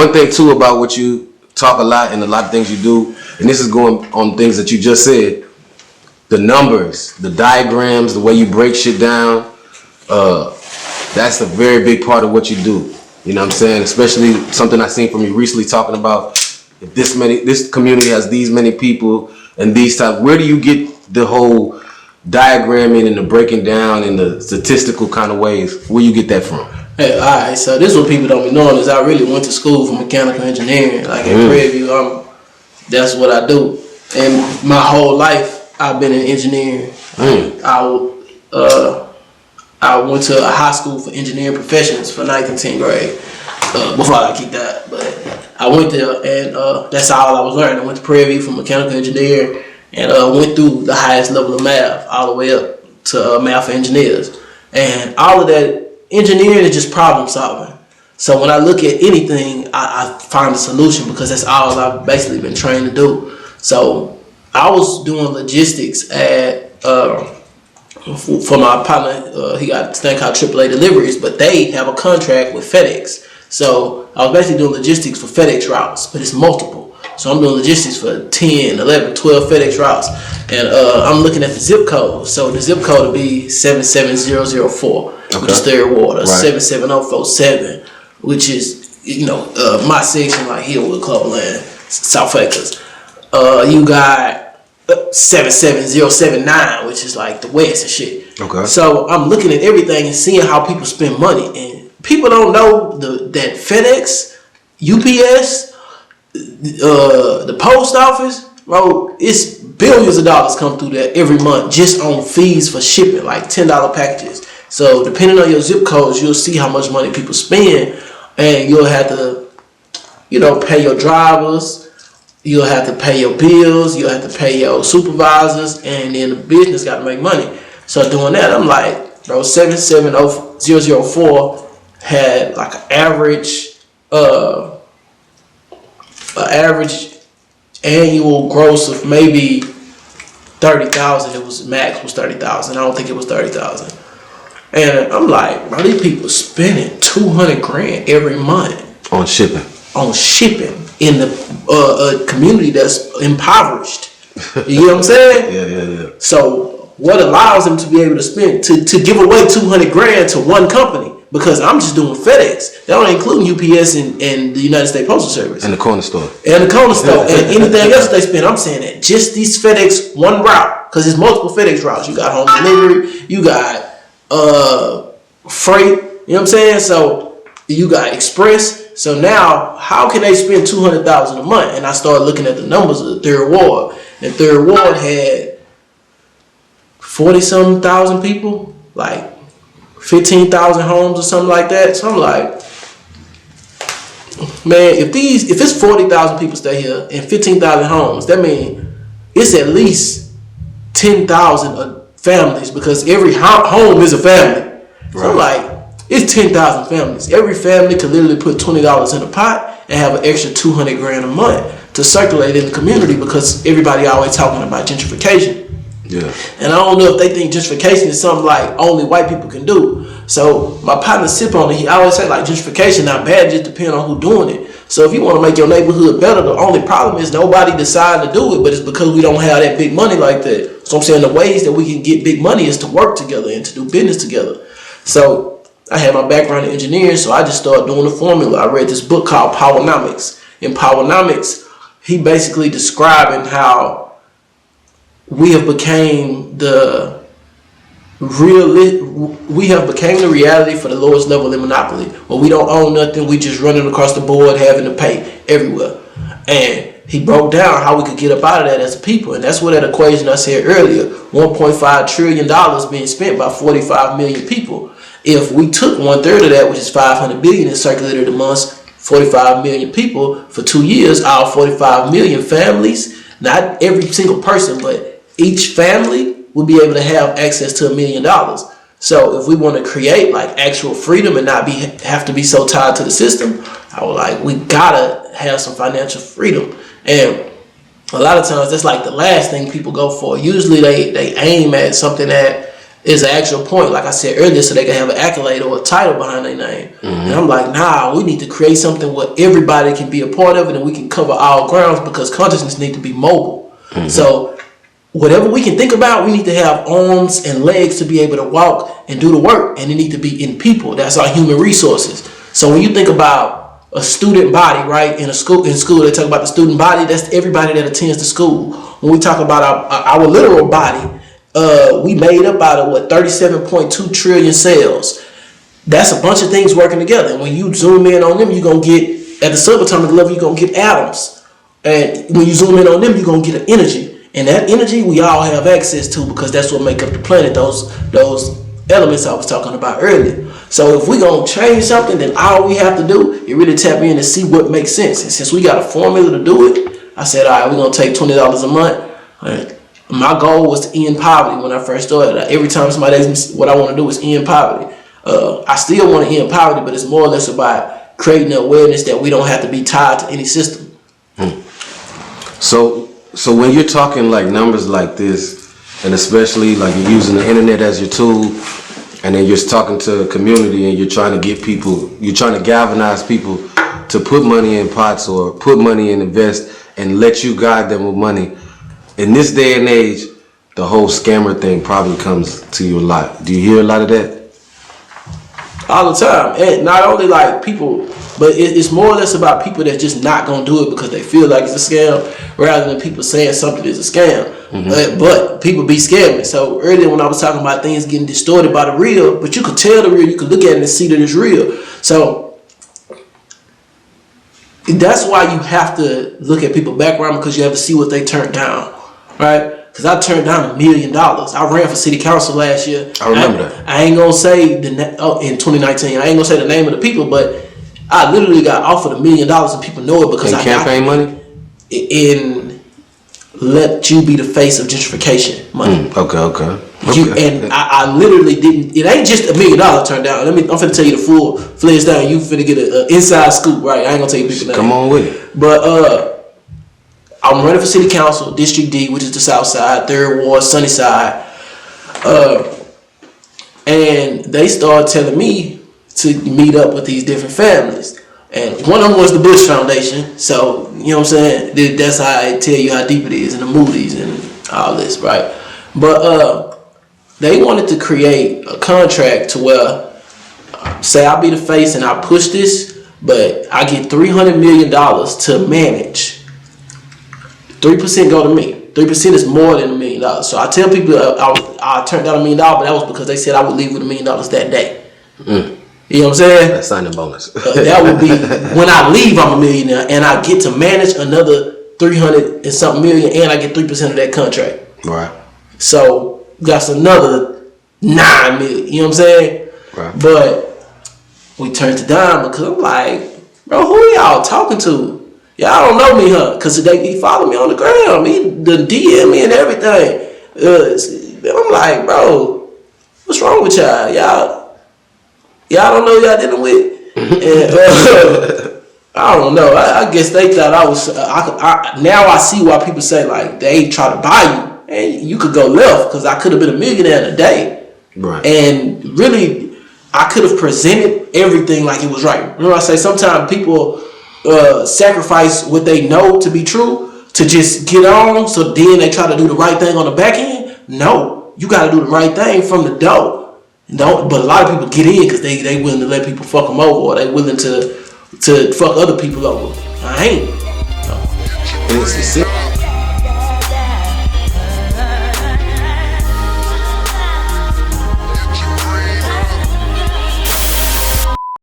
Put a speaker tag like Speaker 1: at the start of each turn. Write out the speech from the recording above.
Speaker 1: one thing too about what you talk a lot and a lot of things you do, and this is going on things that you just said, the numbers, the diagrams, the way you break shit down, that's a very big part of what you do. You know what I'm saying? Especially something I seen from you recently talking about, if this community has these many people and these types, where do you get the whole diagramming and the breaking down in the statistical kind of ways? Where you get that from?
Speaker 2: Hey, all right, so this is what people don't be knowing is I really went to school for mechanical engineering. Like in Prairie, that's what I do. And my whole life, I've been in engineering. I went to a high school for engineering professions for 9th and 10th grade before I got kicked out. But I went there, and that's all I was learning. I went to Prairie for mechanical engineering, and went through the highest level of math all the way up to math for engineers. And all of that, engineering is just problem solving. So when I look at anything, I find a solution because that's all I've basically been trained to do. So I was doing logistics at for my partner. He got this thing called AAA Deliveries, but they have a contract with FedEx. So I was basically doing logistics for FedEx routes, but it's multiple. So I'm doing logistics for 10, 11, 12 FedEx routes. And I'm looking at the zip code. So the zip code will be 77004, which is Third Ward, or 77047, which is, my section, like Hillwood, Cloverland, South Acres. You got 77079, which is like the West and shit. Okay. So I'm looking at everything and seeing how people spend money. And people don't know that FedEx, UPS, the post office, bro, it's billions of dollars come through there every month just on fees for shipping, like $10 packages. So depending on your zip codes, you'll see how much money people spend, and you'll have to, pay your drivers, you'll have to pay your bills, you'll have to pay your supervisors, and then the business got to make money. So doing that, I'm like, bro, 77004 had like an average annual gross of maybe 30,000. It was max was 30,000. I don't think it was 30,000. And I'm like, bro, these people spending $200,000 every month
Speaker 1: on shipping.
Speaker 2: In the community that's impoverished. You know what I'm saying?
Speaker 1: Yeah.
Speaker 2: So what allows them to be able to spend to give away $200,000 to one company? Because I'm just doing FedEx. That don't include UPS and the United States Postal Service.
Speaker 1: And the corner store.
Speaker 2: And anything else they spend. I'm saying that just these FedEx one route, because there's multiple FedEx routes. You got home delivery, you got freight, you know what I'm saying? So you got express. So now, how can they spend $200,000 a month? And I started looking at the numbers of the Third Ward. And Third Ward had 40-something thousand people, like 15,000 homes or something like that. So I'm like, man, if it's 40,000 people stay here and 15,000 homes, that means it's at least 10,000 families, because every home is a family. Right. So I'm like, it's 10,000 families. Every family could literally put $20 in a pot and have an extra $200,000 a month to circulate in the community, because everybody always talking about gentrification. Yeah. And I don't know if they think gentrification is something like only white people can do. So my partner sip on it. He always say like gentrification not bad, just depending on who doing it. So if you want to make your neighborhood better, the only problem is nobody decided to do it, but it's because we don't have that big money like that. So I'm saying the ways that we can get big money is to work together and to do business together. So I had my background in engineering, so I just started doing the formula. I read this book called Powernomics. In Powernomics, he basically describing how we have became the reality for the lowest level in monopoly, where we don't own nothing, we just running across the board having to pay everywhere. And he broke down how we could get up out of that as a people, and that's what that equation I said earlier, $1.5 trillion being spent by 45 million people. If we took 1/3 of that, which is 500 billion, and circulated amongst 45 million people for 2 years, all 45 million families, not every single person, but each family will be able to have access to $1 million. So if we want to create like actual freedom and not have to be so tied to the system, I was like, we gotta have some financial freedom. And a lot of times that's like the last thing people go for. Usually they aim at something that is an actual point, like I said earlier, so they can have an accolade or a title behind their name. And I'm like, nah, we need to create something where everybody can be a part of it and we can cover all grounds because consciousness need to be mobile. So whatever we can think about, we need to have arms and legs to be able to walk and do the work, and it need to be in people. That's our human resources. So when you think about a student body, right, in school they talk about the student body. That's everybody that attends the school. When we talk about our literal body, we made up out of 37.2 trillion cells. That's a bunch of things working together. And when you zoom in on them, you're gonna get, at the subatomic level, you're gonna get atoms. And when you zoom in on them, you're gonna get an energy. And that energy we all have access to because that's what make up the planet, those elements I was talking about earlier. So if we're gonna change something, then all we have to do is really tap in and see what makes sense. And since we got a formula to do it, I said, all right, we're gonna take $20 a month. My goal was to end poverty when I first started. Every time somebody asks me what I want to do is end poverty. I still want to end poverty, but it's more or less about creating the awareness that we don't have to be tied to any system.
Speaker 1: So when you're talking like numbers like this, and especially like you're using the internet as your tool, and then you're talking to a community and you're trying to get people, you're trying to galvanize people to put money in pots or put money in invest and let you guide them with money. In this day and age, the whole scammer thing probably comes to you a lot. Do you hear a lot of that?
Speaker 2: All the time. And not only like people, but it's more or less about people that's just not going to do it because they feel like it's a scam rather than people saying something is a scam. But people be scamming. So earlier when I was talking about things getting distorted by the real, but you could tell the real, you could look at it and see that it's real. So that's why you have to look at people's background because you have to see what they turned down. Right? Because I turned down $1 million. I ran for city council last year.
Speaker 1: I remember that.
Speaker 2: I ain't gonna say in 2019. I ain't gonna say the name of the people, but I literally got offered $1 million, and people know it because
Speaker 1: I campaign money.
Speaker 2: In let you be the face of gentrification money.
Speaker 1: Okay.
Speaker 2: I literally didn't. It ain't just $1 million turned down. I'm finna tell you the full fledged down. You finna get an inside scoop, right? I ain't gonna tell you people name.
Speaker 1: Come on with it.
Speaker 2: But I'm running for city council, District D, which is the South Side, 3rd Ward, Sunnyside. And they started telling me to meet up with these different families. And one of them was the Bush Foundation. So, you know what I'm saying? That's how I tell you how deep it is, and the movies and all this, right? But they wanted to create a contract to where, say I'll be the face and I push this, but I get $300 million to manage. 3% go to me. 3% is more than $1 million. So I tell people I turned down $1 million, but that was because they said I would leave with $1 million that day. You know what I'm saying?
Speaker 1: That's signing bonus.
Speaker 2: That would be when I leave, I'm a millionaire, and I get to manage another 300 and something million, and I get 3% of that contract.
Speaker 1: Right.
Speaker 2: So that's another 9 million. You know what I'm saying?
Speaker 1: Right.
Speaker 2: But we turned it down because I'm like, bro, who are y'all talking to? Y'all don't know me, huh? Because he followed me on the ground. He the DM me and everything. I'm like, bro, what's wrong with y'all? Y'all don't know y'all dealing with? And, I don't know. I guess they thought I was. Now I see why people say like they try to buy you, and you could go left because I could have been a millionaire in a day.
Speaker 1: Right.
Speaker 2: And really, I could have presented everything like it was right. Remember, I say sometimes people sacrifice what they know to be true to just get on, so then they try to do the right thing on the back end. No, you got to do the right thing from the door. But a lot of people get in because they willing to let people fuck them over, or they willing to fuck other people over. I ain't.
Speaker 1: And it's